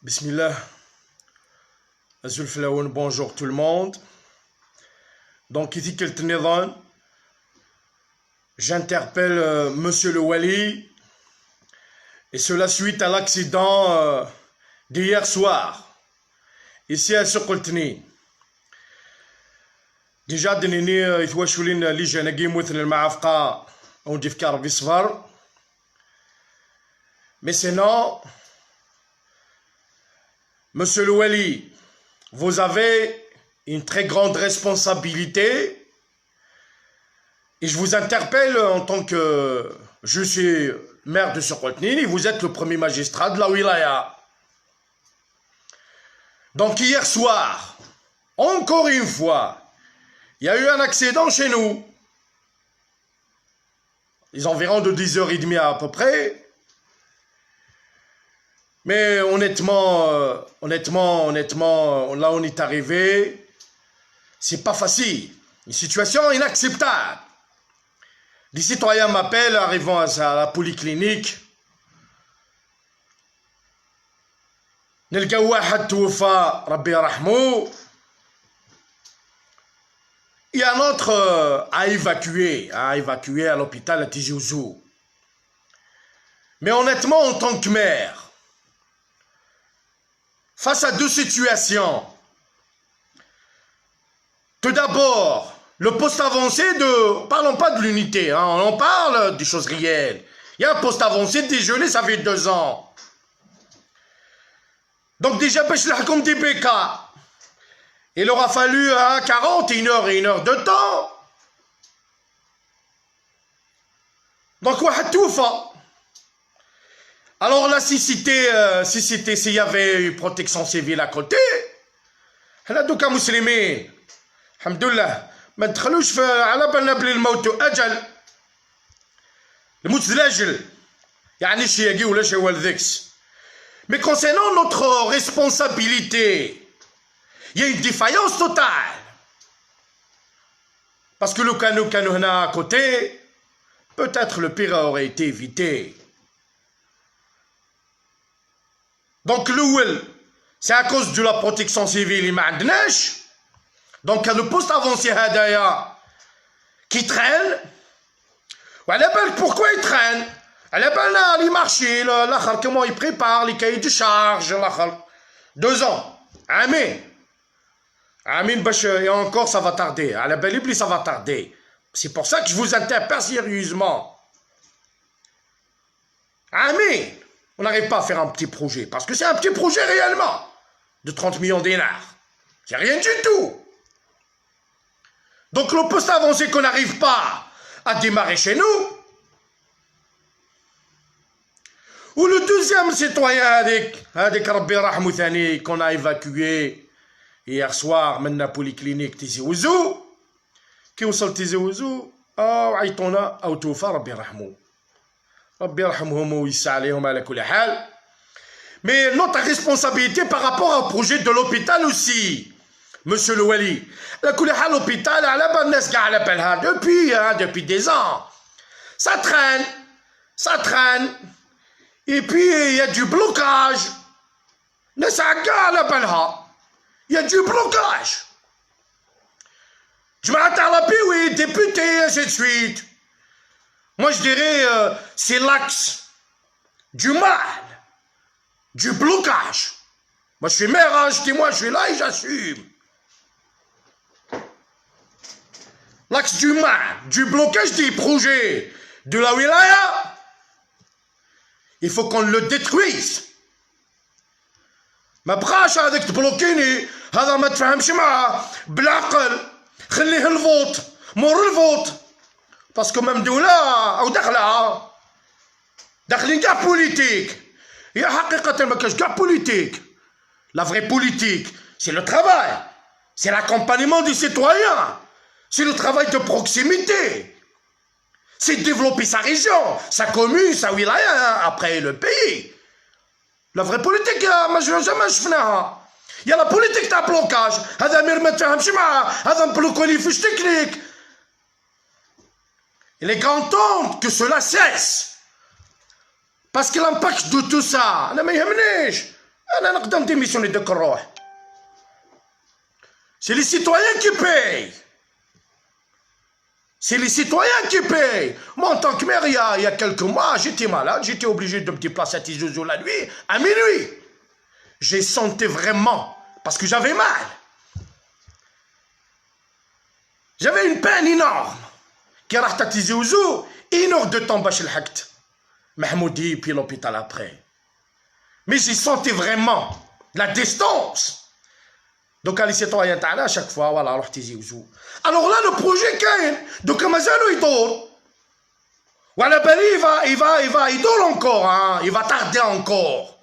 Bismillah, Azul Flaoun, bonjour tout le monde. Donc ici Keltnedan, j'interpelle Monsieur le Wali, et cela suite à l'accident d'hier soir, ici à Sokoltni. Déjà دنيني يتواشولين اللي جانا مثل المعافقة أو ديفكار في صفر. Mais sinon, Monsieur le Wali, vous avez une très grande responsabilité et je vous interpelle en tant que je suis maire de Sokoltni, vous êtes le premier magistrat de la wilaya. Donc hier soir, encore une fois, il y a eu un accident chez nous. Les environs de 10h30 à peu près. Mais honnêtement, là on est arrivé, c'est pas facile. Une situation inacceptable. Les citoyens m'appellent, arrivant à la polyclinique. نلقى واحد توفى ربي يرحمه. Il y a un autre à évacuer à l'hôpital à Tizi Ouzou. Mais honnêtement, en tant que maire, face à deux situations, tout d'abord, le poste avancé de... Parlons pas de l'unité, hein, on parle des choses réelles. Il y a un poste avancé dégelé, ça fait 2 ans. Donc déjà, comme des BK, il aura fallu 40, 1 heure et 1 heure de temps. Donc, alors là, s'il y avait une protection civile à côté, هنا دوكا مسلمين الحمد لله ما ندخلوش على بالنا بلي الموت اجل. الموت لاجل يعني شي يجي ولا شي والذكس. Mais concernant notre responsabilité, il y a une défaillance totale. Parce que le canot à côté, peut-être le pire aurait été évité. Donc l'ouel, c'est à cause de la protection civile, il m'a donné. Donc le poste avancé Hadaya qui traîne. Pourquoi il traîne? Il marche, comment il prépare les cahiers de charge. 2 ans. Amen. Amen, et encore ça va tarder. À la belle ça va tarder. C'est pour ça que je vous interpelle sérieusement. Amen. On n'arrive pas à faire un petit projet. Parce que c'est un petit projet réellement. De 30 millions de dinars. C'est rien du tout. Donc le poste avancé qu'on n'arrive pas à démarrer chez nous. Ou le deuxième citoyen avec Rabbi Rahmou Thani qu'on a évacué hier soir من polyclinique Tizi Ouzou. كي وصل Tizi Ouzou عيطونا أو توفى ربي يرحمه. ربي يرحمهم ويسع عليهم على كل حال. Mais notre responsabilité par rapport au projet de l'hôpital aussi, Monsieur le Wali. على كل حال l'hôpital على بال الناس كاع على بالها depuis des ans. Ça traîne. Et puis il y a du blocage. الناس كاع على بالها. Il y a du blocage. جماعة Arabi, oui, député, ainsi de suite. Moi, je dirais, c'est l'axe du mal, du blocage. Moi, je suis maire, hein, je dis, moi, je suis là et j'assume. L'axe du mal, du blocage des projets de la wilaya, il faut qu'on le détruise. ما بقاش هذاك تبلوكيني هذا ما تفهمش معاه بالعقل خليه الفوت مور الفوت باسكو ممدولة أو داخلين كاع بوليتيك. هي حقيقة ما كاش كاع بوليتيك. La vraie politique, c'est le travail, c'est l'accompagnement des citoyens, c'est le travail de proximité, c'est développer sa région, sa commune, sa wilaya, après le pays. La vraie politique, ما jamais شفناها. Il y a la politique تاع blocage. هذا مير ما تفهمش معاه. هذا مبلوكو لي فيش تكنيك. Il est grand temps que cela cesse. Parce que l'impact de tout ça, أنا ما يهمنيش. انا نقدر ديميسيوني ديك الروح. C'est les citoyens qui payent. C'est les citoyens qui payent. Moi, en tant que maire, il y a quelques mois, j'étais malade, j'étais obligé de me déplacer à Tizi Ouzou la nuit, à minuit. J'ai senti vraiment, parce que j'avais mal. J'avais une peine énorme. Qui a à Tizi Ouzou, 1 heure de temps, bash l'hakt. Mahmoudi, puis l'hôpital après. Mais j'ai senti vraiment la distance. Donc, les citoyens, à chaque fois, voilà, alors Tizi Ouzou. Alors là, le projet Kain, donc Mazalo il dort. Voilà, il dort encore, hein, il va tarder encore.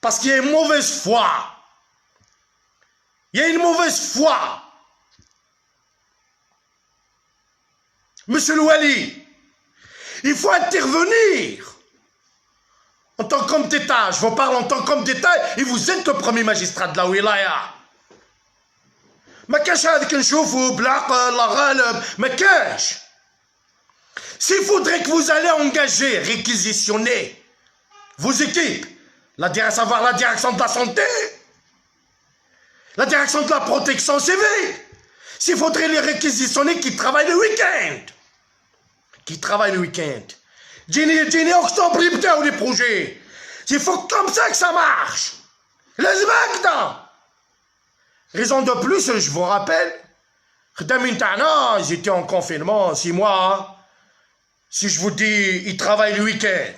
Parce qu'il y a une mauvaise foi. Il y a une mauvaise foi. Monsieur Louali, il faut intervenir. En tant qu'homme d'État, je vous parle en tant qu'homme d'État, et vous êtes le premier magistrat de la wilaya. ما كاش هذاك نشوفه بالعقل لا غالب ما كاش. S'il faudrait que vous allez engager, réquisitionner vos équipes, à savoir la direction de la santé, la direction de la protection civile, s'il faudrait les réquisitionner qui travaillent le week-end. Qui travaillent le week-end. Jenny octobre, ils les projets. Il faut comme ça que ça marche. Les mecs, raison de plus, je vous rappelle, ils étaient en confinement 6 mois. Si je vous dis, ils travaillent le week-end.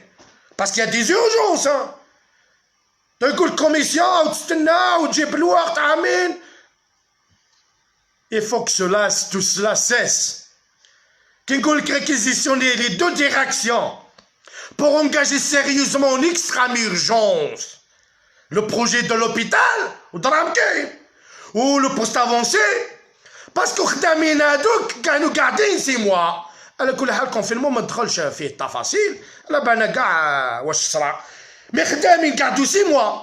Parce qu'il y a des urgences. Hein. Il faut que tout cela cesse. Qu'il y ait réquisitionner les 2 directions pour engager sérieusement en extrême urgence le projet de l'hôpital ou de Ramkei. Ou le poste avancé, parce que nous gardons 6 mois. على كل حال الكونفينمون ما ندخلش فيه التفاصيل، على بالنا كاع واش صرا. مي خدامين قعدوا 6 موا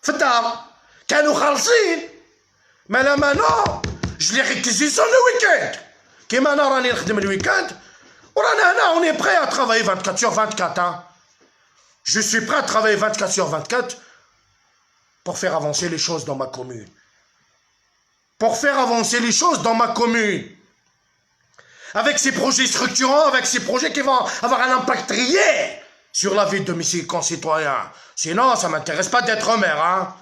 في الدار، كانوا خالصين. ما لا مانو جو لي ريكيزيسيون لو ويكاند. كيما انا راني نخدم الويكاند، ورانا هنا اوني بري ا ترافايي 24 sur 24. Je suis prêt à travailler 24 sur 24 pour faire avancer les choses dans ma commune. Pour faire avancer les choses dans ma commune. Avec ces projets structurants, avec ces projets qui vont avoir un impact réel sur la vie de mes concitoyens. Sinon, ça ne m'intéresse pas d'être maire. Hein.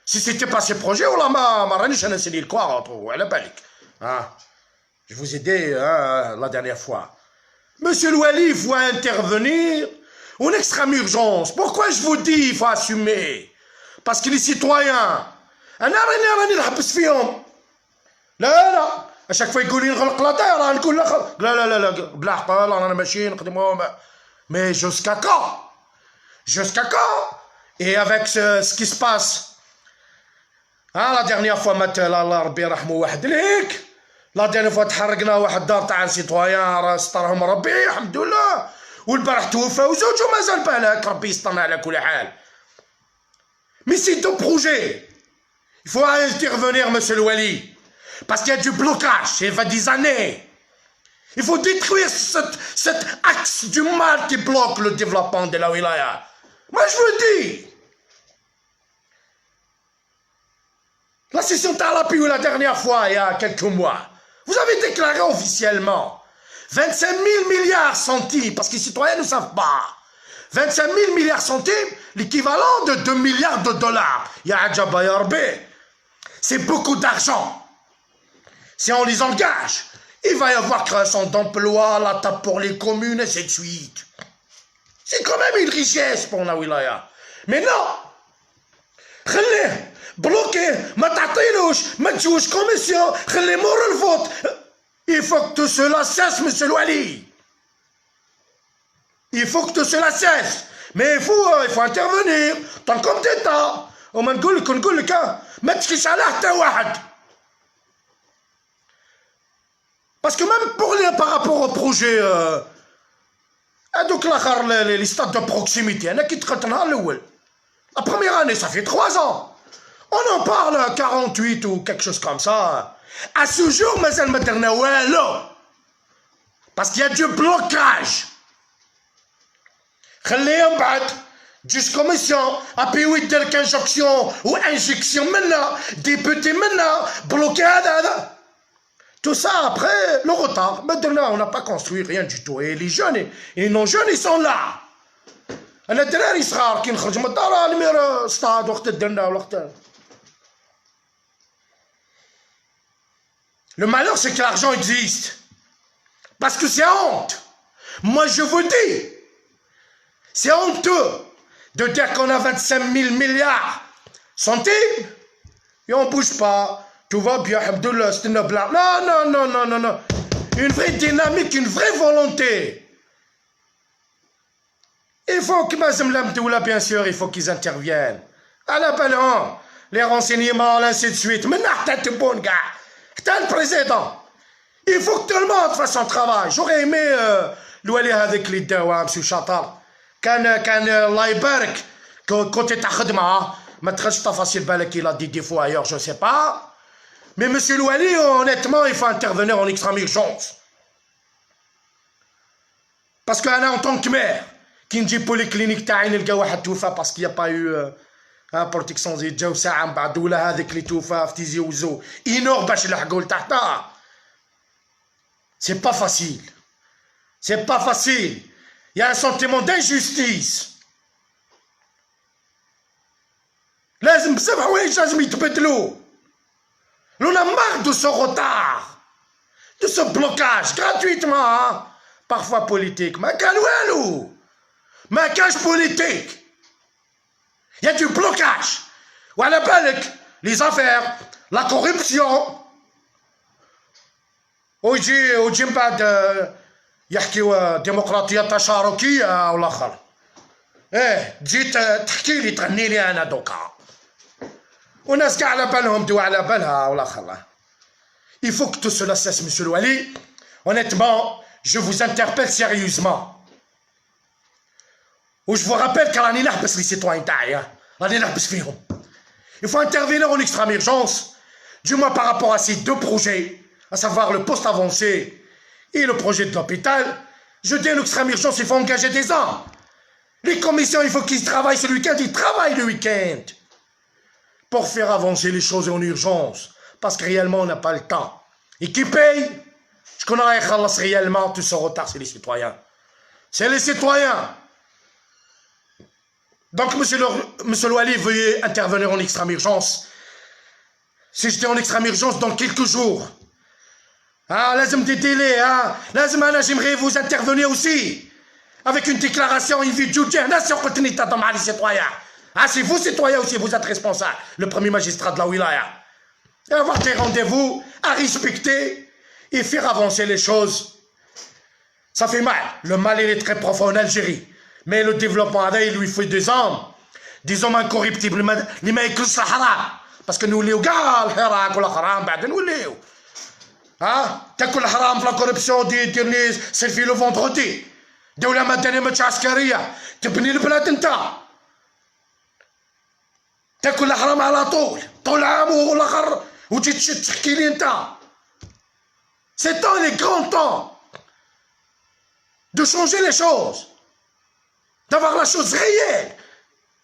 Si c'était pas ces projets, je vous ai dit la dernière fois. Monsieur Louali, il faut intervenir en extrême urgence. Pourquoi je vous dis il faut assumer? Parce que les citoyens, أنا راني نحبس فيهم. لا à chaque fois يقول لي نغلق لا دار راه نقول لا بلا عقل رانا ماشي نخدموا. Mais jusqu'à quand? Jusqu'à quand? Et avec ce qui se passe, hein, la dernière fois مات الله ربي يرحمه واحد ليك. لا dernière fois تحرقنا واحد الدار تاع سيتويان راه سترهم ربي الحمد لله. والبارح توفى وزوجو مازال بالك ربي يسترنا على كل حال. Mais c'est 2 projets. Il faut intervenir, monsieur le Wali, parce qu'il y a du blocage, il va des années. Il faut détruire cet axe du mal qui bloque le développement de la wilaya. Moi, je vous le dis. La session Talapi, la dernière fois, il y a quelques mois, vous avez déclaré officiellement 25 000 milliards centimes, parce que les citoyens ne savent pas. 25 000 milliards centimes, l'équivalent de 2 milliards de dollars. Il y a Adjaba Yarbe. C'est beaucoup d'argent. Si on les engage, il va y avoir création d'emplois, la table pour les communes, et ainsi de suite. C'est quand même une richesse pour la wilaya. Mais non, خليه bloqué, ما تعطيلوش, ما تجوش commission, خليه مور الفوت. Il faut que tout cela cesse, monsieur Louali. Il faut que tout cela cesse. Mais il faut intervenir. Tant comme d'État. وما نقول لك ما تشكيش على حتى واحد. Parce que même par rapport au projet هذوك الاخر les stades de proximité, انا كي دخلت النهار الاول la première année, ça fait 3 ans. On en parle à 48 ou quelque chose comme ça. À ce jour, مازال ما درنا والو. Parce qu'il y a du blocage. خليهم بعد Commission, API يدير injonction ou injection maintenant, député maintenant, bloqué à tout ça après le retard. Maintenant, on n'a pas construit rien du tout. Et les jeunes et les non-jeunes, ils sont là. أنا الدراري صغار كي نخرج من الدار المير ستاد وقت الدنا وقت. Le malheur, c'est que l'argent existe. Parce que c'est honte. Moi, je vous dis, c'est honteux de dire qu'on a 25 000 milliards centimes et on ne bouge pas. Tout va bien, Abdullah, c'est une blague. Non, non, non, non, non, non. Une vraie dynamique, une vraie volonté. Il faut que Mazem Lamdoula, bien sûr, il faut qu'ils interviennent. À la ballon, les renseignements, ainsi de suite. Maintenant, t'as le bon gars. T'as le président. Il faut que tout le monde fasse son travail. J'aurais aimé l'ouali avec les deux, M. Chatal. كان الله يبارك كنت تاع خدمه ما تخرجش تفاصيل بالك il a des défauts ailleurs je sais pas mais monsieur Louali honnêtement il faut intervenir en extrême urgence parce que انا en tant que maire كي نجي بوليكلينيك تاعي نلقى واحد توفى parce qu'il y a pas eu بروتيكسيون زيت جاو ساعه من بعد ولا هذيك اللي توفى في تيزي وزو ينور باش يلحقوا لتحتها c'est pas facile il y a un sentiment d'injustice. لازم بزاف حوايج لازم يتبدلوا. On a marre de ce retard, de ce blocage gratuitement, parfois politique. ما كان والو. ما كانش politique. Il y a du blocage. وعلى بالك les affaires, la corruption. ويجي من بعد يحكيوا ديمقراطيه تشاركيه ولا اخر تجي تحكي لي تغني لي انا دوكا والناس كاع على بالهم دوا على بالها ولا اخر. Il faut que tout cela cesse, monsieur Louali. Honnêtement, je vous interpelle sérieusement. Ou je vous rappelle qu'à راني نحبس les citoyens تاعي راني نحبس فيهم. Il faut intervenir en extrême urgence, du moins par rapport à ces deux projets, à savoir le poste avancé et le projet de l'hôpital. Je dis en extrême urgence, il faut engager des hommes. Les commissions, il faut qu'ils travaillent ce week-end, ils travaillent le week-end. Pour faire avancer les choses en urgence. Parce que réellement, on n'a pas le temps. Et qui paye? Je connais réellement tout ce retard, c'est les citoyens. C'est les citoyens. Donc, monsieur Louali, veuillez intervenir en extrême urgence. Si j'étais en extrême urgence, dans quelques jours, لازم des délais, لازم أنا j'aimerais vous intervenir aussi avec une déclaration, une vidéo de nation contre les citoyens. C'est vous citoyens aussi, vous êtes responsables, le premier magistrat de la wilaya. Et avoir des rendez-vous à respecter et faire avancer les choses. Ça fait mal. Le mal il est très profond en Algérie. Mais le développement il lui fait des hommes incorruptibles. Les mecs le haram. Parce que nous les gars, le haram, le haram, nous les تاكل حرام في لا كوربسيون دير لي سيلفي لو فوندردي دولة مدنية ماشي عسكرية تبني البلاد انت تاكل الحرام على طول عام والاخر وتجي تحكي لي انت سي طون لي غران طون دو شونجي لي شوز دافوار لا شوز ريال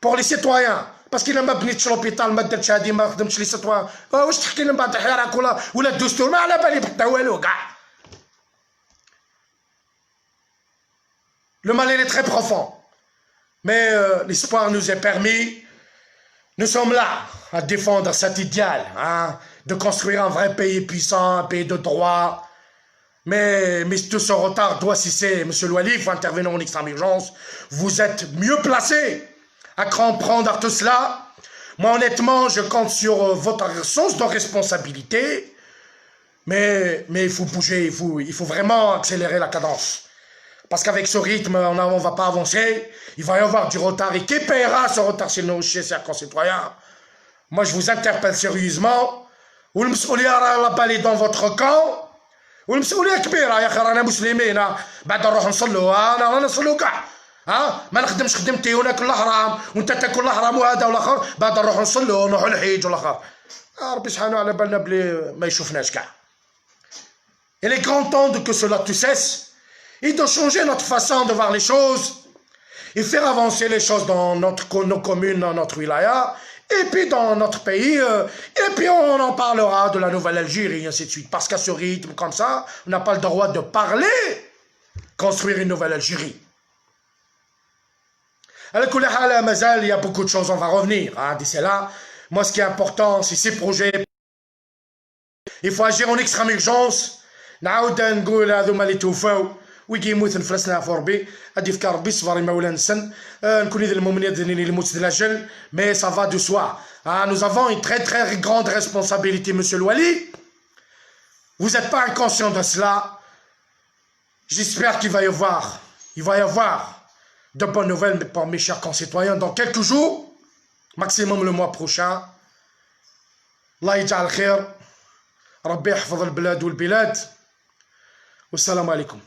بور لي سيتويان باسكو الا ما بنيتش لوبيتال ما درتش هادي ما خدمتش لي سيتوان واش تحكي لي من بعد حراك ولا الدستور ما على بالي بحتى والو كاع. Le mal est très profond, mais l'espoir nous est permis. Nous sommes là à défendre cet idéal, de construire un vrai pays puissant, un pays de droit. Mais tout ce retard doit cesser, monsieur Louali, il faut intervenir en extrême urgence. Vous êtes mieux placé à comprendre tout cela. Moi, honnêtement, je compte sur votre sens de responsabilité. Mais il faut bouger, il faut vraiment accélérer la cadence. Parce qu'avec ce rythme, on ne va pas avancer. Il va y avoir du retard. Et qui paiera ce retard chez ses concitoyens? Moi, je vous interpelle sérieusement. والمسؤولية la balle est dans votre camp. والمسؤولية كبيرة يا أخي رانا مسلمين بعد نروح نصلوا رانا نصلوا كاع ما نخدمش خدمتي وناكل الحرام وانت تاكل الحرام وهذا والاخر بعد نروح نصلوا ونروحوا الحج والاخر ربي سبحانه على بالنا بلي ما يشوفناش كاع. Il est grand temps que cela te cesse et de changer notre façon de voir les choses et faire avancer les choses dans nos communes, dans notre wilaya, et puis dans notre pays, et puis on en parlera de la Nouvelle-Algérie, et ainsi de suite. Parce qu'à ce rythme comme ça, on n'a pas le droit de parler, construire une Nouvelle-Algérie. Alors, il y a beaucoup de choses, on va revenir d'ici là. Moi, ce qui est important, c'est ces projets. Il faut agir en extrême urgence. نعاود نقول هذوما اللي توفاو ويكيموت نفلسنا في ربي غادي يفكر ربي صبر مولا نسن نكون إذا المؤمن يدني الموت الأجل mais ça va de soi. Nous avons une très très grande responsabilité, monsieur le Wali. Vous n'êtes pas inconscient de cela. J'espère qu'il va y avoir de bonnes nouvelles pour mes chers concitoyens dans quelques jours, maximum le mois prochain. الله يجعل خير. ربي يحفظ البلاد والبلاد. والسلام عليكم.